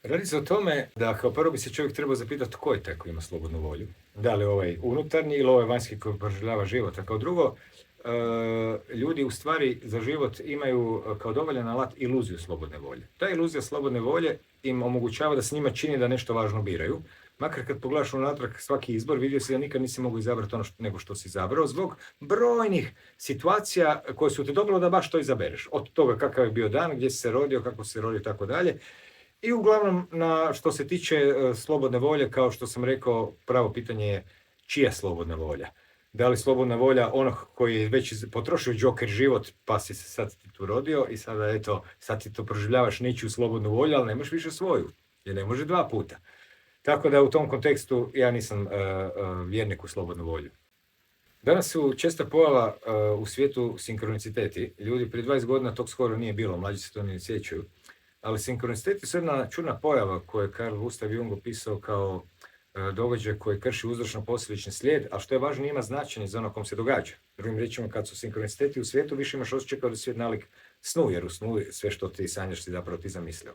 Radi se o tome da kao prvo bi se čovjek trebao zapitati tko je taj koji ima slobodnu volju. Da li ovaj unutarnji ili ovaj vanjski koji proživljava život. A kao drugo, ljudi u stvari za život imaju kao dovoljan alat iluziju slobodne volje. Ta iluzija slobodne volje im omogućava da s njima čini da nešto važno biraju. Makar kad pogledaš unatrag svaki izbor, vidio si da nikad nisi mogao izabrati ono nego što si izabrao, zbog brojnih situacija koje su te dobilo da baš to izabereš. Od toga kakav je bio dan, gdje si se rodio, kako si se rodio i tako dalje. I uglavnom, što se tiče slobodne volje, kao što sam rekao, pravo pitanje je čija slobodna volja. Da li slobodna volja onog koji je već potrošio džoker život, pa si se sad tu rodio i sada eto, sad ti to proživljavaš nečiju slobodnu volju, ali nemaš više svoju, jer ne može dva puta. Tako da u tom kontekstu ja nisam vjernik u slobodnu volju. Danas su česta pojava u svijetu sinkroniciteti. Ljudi prije 20 godina tog skoro nije bilo, mlađi se to ne sjećaju. Ali sinkroniciteti su jedna čudna pojava koju je Carl Gustav Jung opisao kao događaj koji krši uzročno-posljedični slijed, a što je važno ima značenje za ono kom se događa. Drugim riječima, kad su sinkroniciteti u svijetu, više imaš osjećaj kao da svijet nalik snu, jer u snu sve što ti sanjaš si zapravo ti zamislio.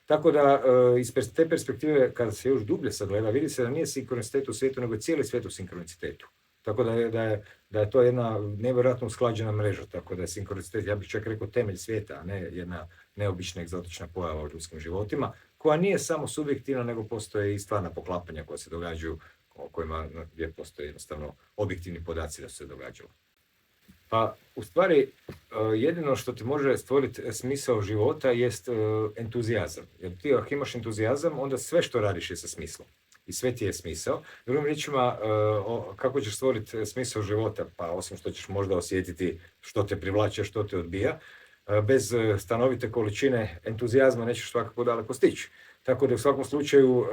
Tako da, iz te perspektive, kada se još dublje sagleda, vidi se da nije sinkronicitet u svijetu, nego je cijeli svijet u sinkronicitetu. Tako da je to jedna nevjerojatno usklađena mreža, tako da je sinkronicitet, ja bih čak rekao, temelj svijeta, a ne jedna neobična egzotična pojava u ljudskim životima, koja nije samo subjektivna, nego postoje i stvarna poklapanja koja se događaju, gdje postoje jednostavno objektivni podaci da su se događalo. Pa, u stvari, jedino što ti može stvoriti smisao života jest entuzijazam. Jer ti ako imaš entuzijazam, onda sve što radiš je sa smislom. I sve ti je smisao. Drugim riječima, kako ćeš stvoriti smisao života? Pa osim što ćeš možda osjetiti što te privlači, što te odbija, bez stanovite količine entuzijazma nećeš svakako daleko stići. Tako da u svakom slučaju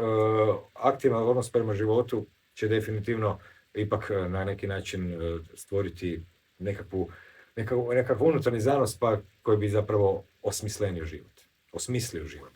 aktivan odnos prema životu će definitivno ipak na neki način stvoriti nekakvu unutarnji zanos koji bi zapravo osmislio život.